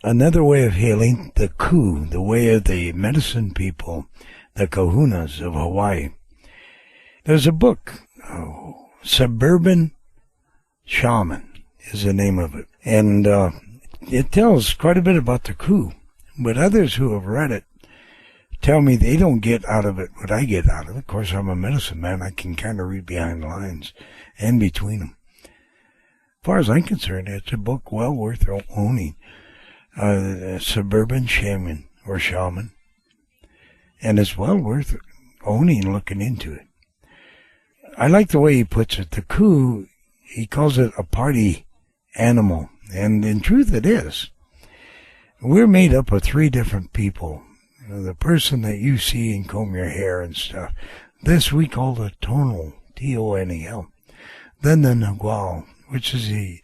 Another way of healing, the Ku, the way of the medicine people, the kahunas of Hawaii. There's a book, Suburban Shaman is the name of it. And it tells quite a bit about the Ku. But others who have read it tell me they don't get out of it what I get out of it. Of course, I'm a medicine man. I can kind of read behind the lines and between them. As far as I'm concerned, it's a book well worth owning. Suburban Shaman or Shaman. And it's well worth owning and looking into it. I like the way he puts it. The Ku, he calls it a party animal. And in truth it is. We're made up of three different people. The person that you see and comb your hair and stuff. This we call the tonal, T-O-N-E-L. Then the Nagual, which is the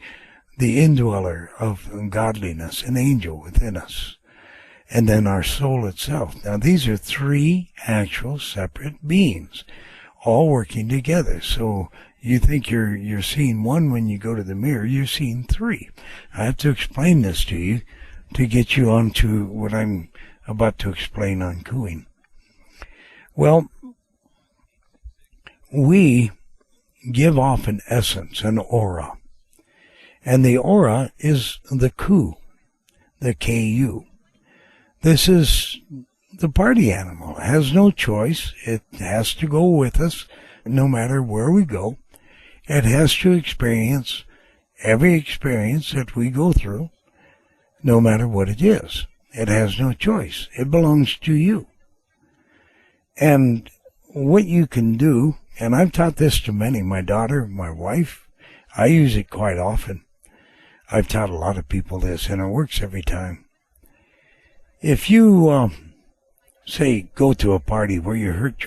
indweller of godliness, an angel within us. And then our soul itself. Now these are three actual separate beings, all working together. So you think you're seeing one when you go to the mirror, you're seeing three. I have to explain this to you to get you onto what I'm about to explain on cooing. Well, we give off an essence, an aura. And the aura is the Ku, the Ku. This is the party animal. It has no choice. It has to go with us no matter where we go. It has to experience every experience that we go through, no matter what it is. It has no choice. It belongs to you. And what you can do, and I've taught this to many, my daughter, my wife, I use it quite often. I've taught a lot of people this, and it works every time. If you, say, go to a party where you're hurt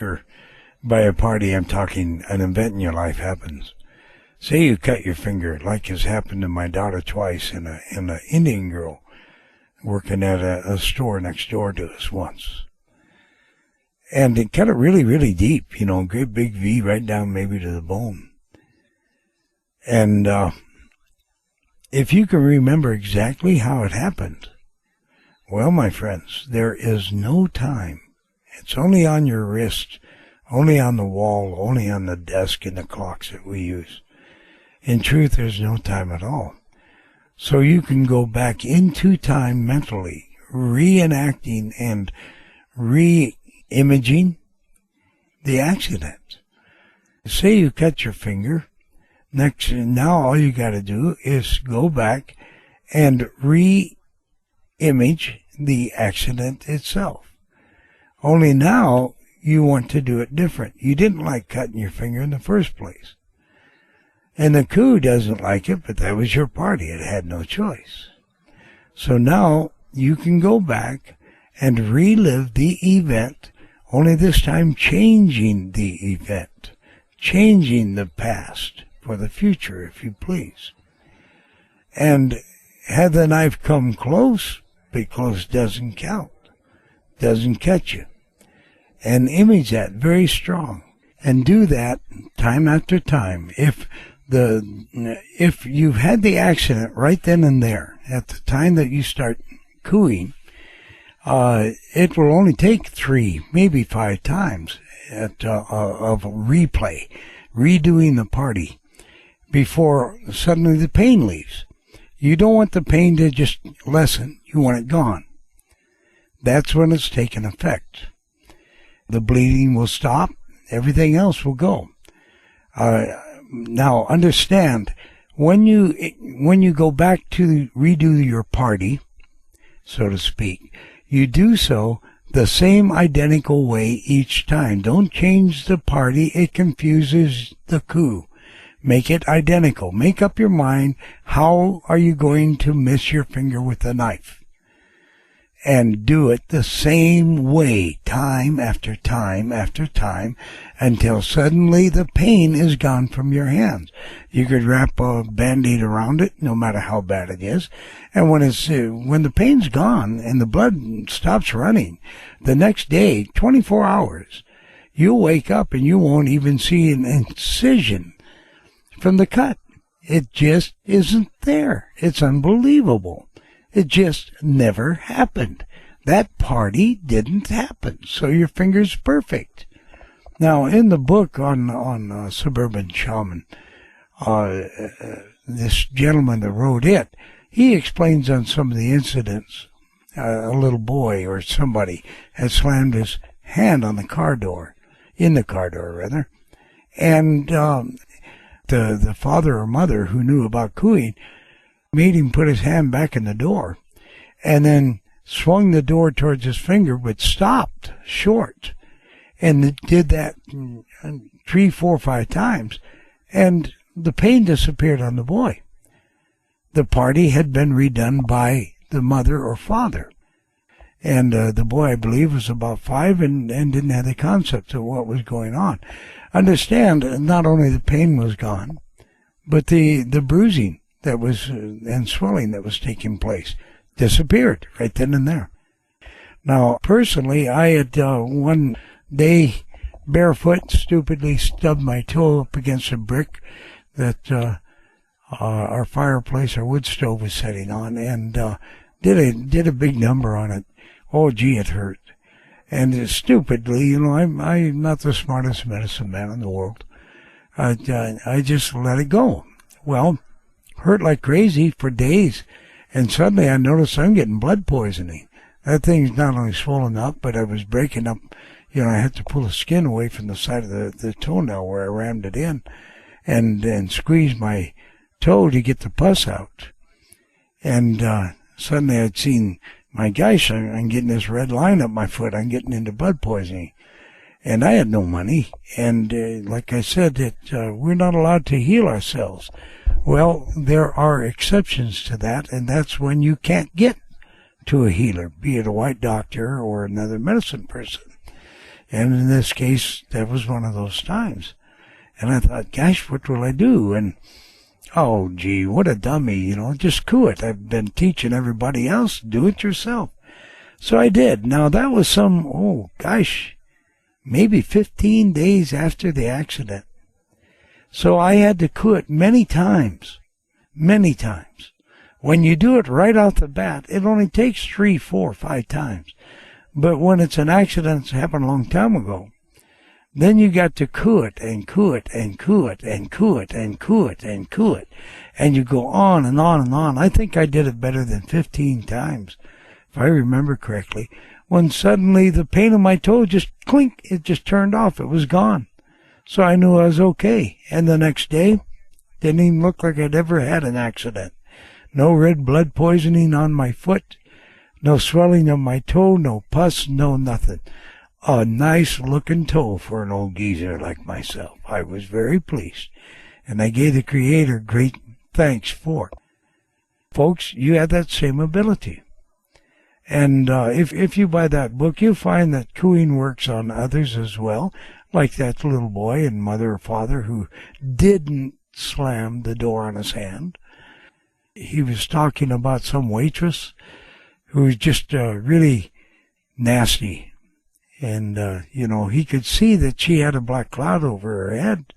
by a party, I'm talking an event in your life happens. Say you cut your finger, like has happened to my daughter twice, and an Indian girl working at a store next door to us once. And it cut it really, really deep, great big V right down maybe to the bone. And if you can remember exactly how it happened, well, my friends, there is no time. It's only on your wrist, only on the wall, only on the desk and the clocks that we use. In truth, there's no time at all. So you can go back into time mentally, reenacting and re-imaging the accident. Say you cut your finger. Now all you got to do is go back and re-image the accident itself. Only now you want to do it different. You didn't like cutting your finger in the first place. And the Ku doesn't like it, but that was your party. It had no choice. So now you can go back and relive the event, only this time changing the event, changing the past for the future, if you please. And had the knife come close, but close doesn't count, doesn't catch you. And image that very strong. And do that time after time. If you've had the accident right then and there, at the time that you start cooing, it will only take 3, maybe 5 times of replay, redoing the party, before suddenly the pain leaves. You don't want the pain to just lessen. You want it gone. That's when it's taken effect. The bleeding will stop. Everything else will go. Now, understand, when you go back to redo your party, so to speak, you do so the same identical way each time. Don't change the party. It confuses the Ku. Make it identical. Make up your mind. How are you going to miss your finger with a knife? And do it the same way, time after time after time, until suddenly the pain is gone from your hands. You could wrap a Band-Aid around it, no matter how bad it is, and when the pain's gone and the blood stops running, the next day, 24 hours, you'll wake up and you won't even see an incision from the cut. It just isn't there. It's unbelievable. It just never happened. That party didn't happen. So your finger's perfect. Now, in the book on Suburban Shaman, this gentleman that wrote it, he explains on some of the incidents. A little boy or somebody had slammed his hand on the car door, and the father or mother who knew about cooing made him put his hand back in the door, and then swung the door towards his finger, but stopped short, and did that 3, 4, 5 times, and the pain disappeared on the boy. The party had been redone by the mother or father. And the boy, I believe, was about 5 and didn't have the concept of what was going on. Understand, not only the pain was gone, but the bruising that was and swelling that was taking place disappeared right then and there. Now, personally, I had one day barefoot stupidly stubbed my toe up against a brick that our fireplace, our wood stove was setting on, and did a big number on it. Oh, gee, it hurt. And stupidly, I'm not the smartest medicine man in the world. I just let it go. Well, hurt like crazy for days, and suddenly I noticed I'm getting blood poisoning. That thing's not only swollen up, but I was breaking up. I had to pull the skin away from the side of the toenail where I rammed it in, and squeeze my toe to get the pus out. And suddenly I'd seen, my gosh, I'm getting this red line up my foot. I'm getting into blood poisoning. And I had no money. And like I said, we're not allowed to heal ourselves. Well, there are exceptions to that, and that's when you can't get to a healer, be it a white doctor or another medicine person. And in this case, that was one of those times. And I thought, gosh, what will I do? And oh, gee, what a dummy, just coo it. I've been teaching everybody else, do it yourself. So I did. Now, that was maybe 15 days after the accident. So I had to coo it many times. When you do it right off the bat, it only takes 3, 4, 5 times. But when it's an accident that's happened a long time ago, then you got to coo it and coo it and coo it and coo it and coo it and coo it. And you go on and on and on. I think I did it better than 15 times, if I remember correctly, when suddenly the pain in my toe just clink, it just turned off. It was gone. So I knew I was okay. And the next day, didn't even look like I'd ever had an accident. No red blood poisoning on my foot, no swelling of my toe, no pus, no nothing. A nice-looking toe for an old geezer like myself. I was very pleased, and I gave the Creator great thanks for it. Folks, you have that same ability. And if you buy that book, you'll find that cooing works on others as well, like that little boy and mother or father who didn't slam the door on his hand. He was talking about some waitress who was just really nasty. And, he could see that she had a black cloud over her head.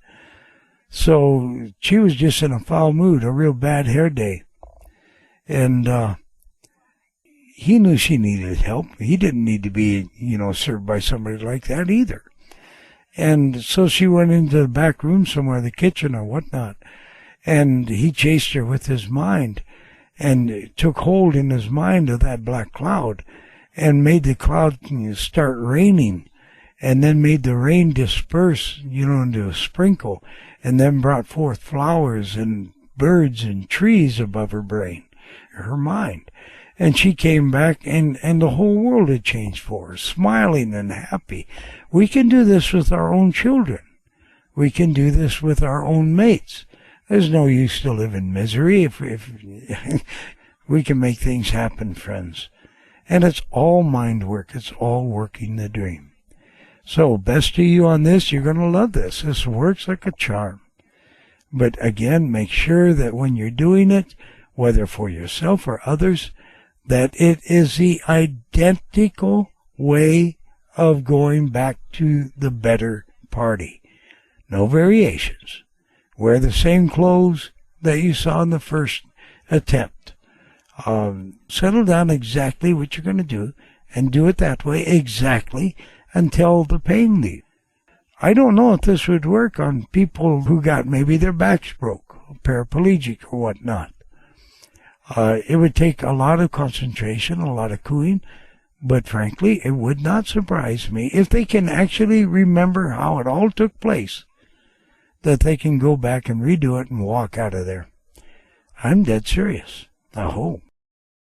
So she was just in a foul mood, a real bad hair day. And he knew she needed help. He didn't need to be, served by somebody like that either. And so she went into the back room somewhere, the kitchen or whatnot, and he chased her with his mind and took hold in his mind of that black cloud and made the cloud start raining, and then made the rain disperse, into a sprinkle, and then brought forth flowers and birds and trees above her mind. And she came back, and the whole world had changed for her, smiling and happy. We can do this with our own children. We can do this with our own mates. There's no use to live in misery if we can make things happen, friends. And it's all mind work. It's all working the dream. So, best to you on this. You're going to love this. This works like a charm. But again, make sure that when you're doing it, whether for yourself or others, that it is the identical way of going back to the better party. No variations. Wear the same clothes that you saw in the first attempt. Settle down exactly what you're going to do and do it that way exactly until the pain leaves. I don't know if this would work on people who got maybe their backs broke, paraplegic or whatnot. It would take a lot of concentration, a lot of cooing, but frankly, it would not surprise me if they can actually remember how it all took place, that they can go back and redo it and walk out of there. I'm dead serious. I hope.